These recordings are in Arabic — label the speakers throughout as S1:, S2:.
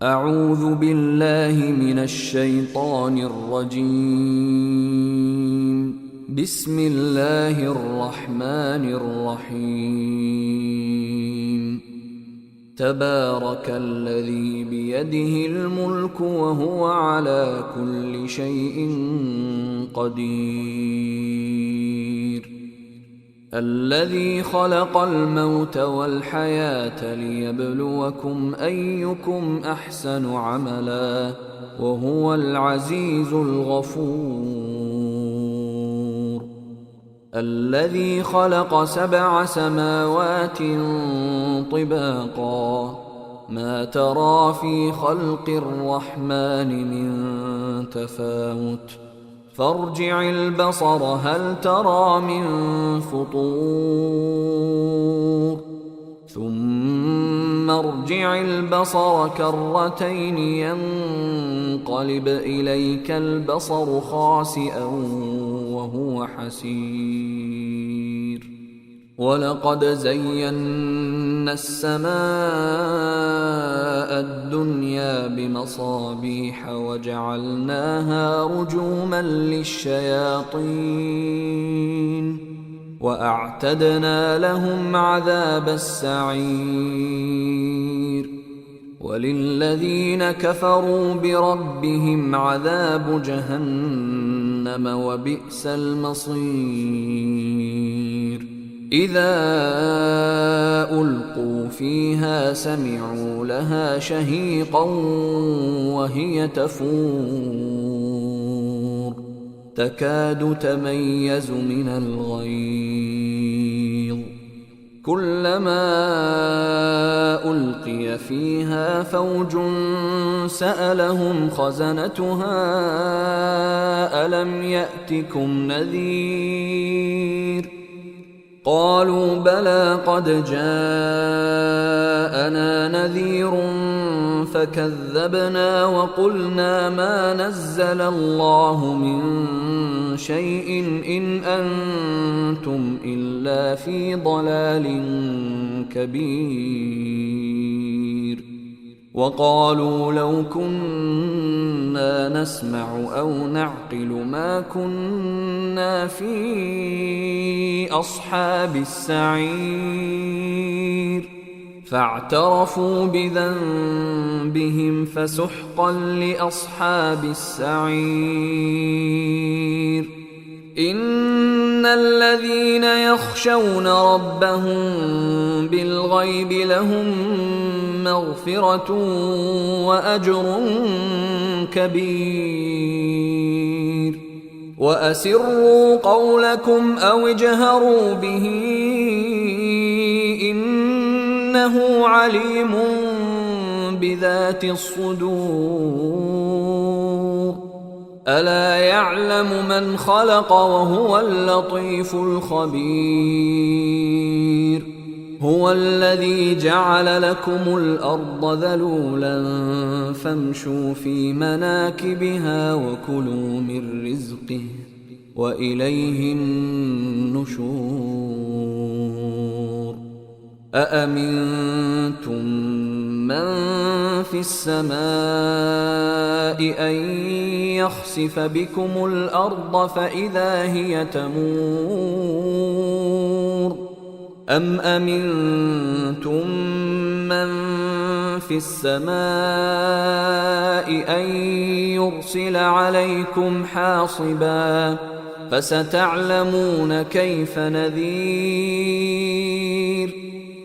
S1: أعوذ بالله من الشيطان الرجيم. بسم الله الرحمن الرحيم. تبارك الذي بيده الملك وهو على كل شيء قدير. الذي خلق الموت والحياة ليبلوكم أيكم أحسن عملا وهو العزيز الغفور. الذي خلق 7 سماوات طباقا ما ترى في خلق الرحمن من تفاوت فارجع البصر هل ترى من فطور ثم ارجع البصر كرتين ينقلب إليك البصر خاسئا وهو حسير. ولقد زينا السماء الدنيا بمصابيح وجعلناها رجوما للشياطين وأعتدنا لهم عذاب السعير. وللذين كفروا بربهم عذاب جهنم وبئس المصير. إذا ألقوا فيها سمعوا لها شهيقا وهي تفور تكاد تميز من الغيظ كلما ألقي فيها فوج سألهم خزنتها ألم يأتكم نذير قالوا بلى قد جاءنا نذير فكذبنا وقلنا ما نزل الله من شيء إن أنتم إلا في ضلال كبير. وقالوا لو كنا نسمع أو نعقل ما كنا في أصحاب السعير فاعترفوا بذنبهم فسحقا لأصحاب السعير. إن الذين يخشون ربهم بالغيب لهم مغفرة وأجر كبير. وأسروا قولكم أو اجهروا به إنه عليم بذات الصدور. ألا يعلم من خلق وهو اللطيف الخبير. هو الذي جعل لكم الأرض ذلولا فامشوا في مناكبها وكلوا من رزقه وإليه النشور. أأمنتم من في السماء أن يخسف بكم الأرض فإذا هي تمور أم أمنتم من في السماء أن يرسل عليكم حاصبا فستعلمون كيف نذير.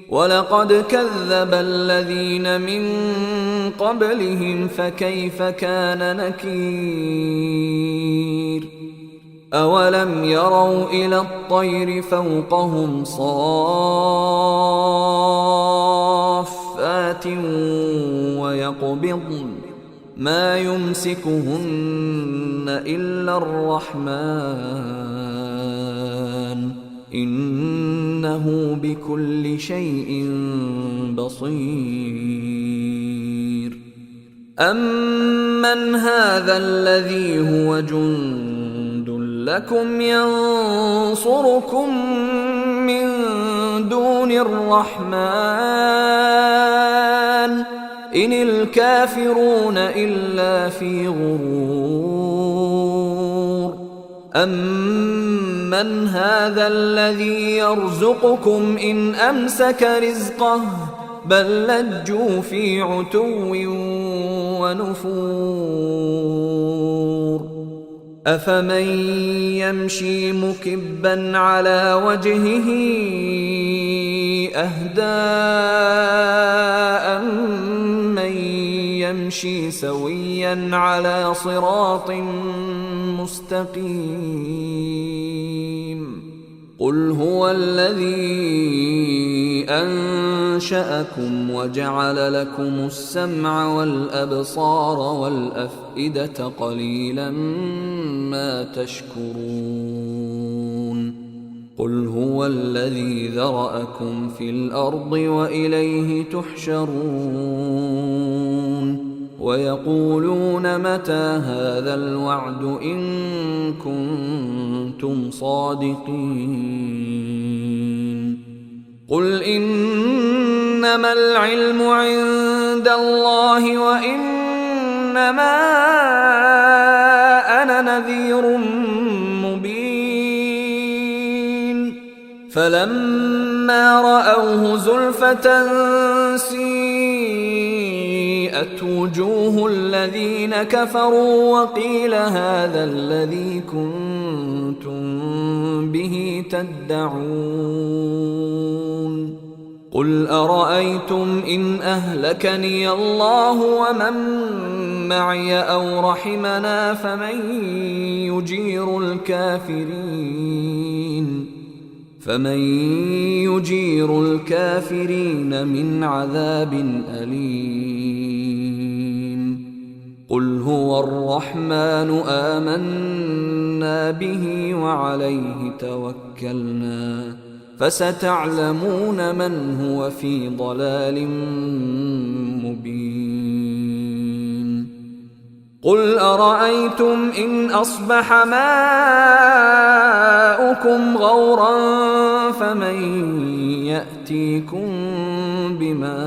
S1: ولقد كذب الذين من قبلهم فكيف كان نكير. أولم يروا إلى الطير فوقهم صافات ويقبضن ما يمسكهن إلا الرحمن إنه بكل شيء بصير. أمن هذا الذي هو جند لكم ينصركم من دون الرحمن إن الكافرون إلا في غرور أمن هذا الذي يرزقكم إن أمسك رزقه بل لجوا في عتو ونفور أفمن يمشي مكبا على وجهه أهدى من يمشي سويا على صراط مستقيم قل هو الذي أنشأكم وجعل لكم السمع والأبصار والأفئدة قليلا ما تشكرون قل هو الذي ذرأكم في الأرض وإليه تحشرون ويقولون متى هذا الوعد إن كنتم صادقين قل إنما العلم عند الله وإنما أنا نذير مبين فلما رأوه زلفة سيئت وجوه الذين كفروا وقيل هذا الذي كنتم به تدعون قل أرأيتم إن أهلكني الله ومن معي أو رحمنا فمن يجير الكافرين من عذاب أليم قل هو الرحمن آمنا به وعليه توكلنا فستعلمون من هو في ضلال مبين قل أرأيتم إن أصبح ماؤكم غورا فمن يأتيكم بماء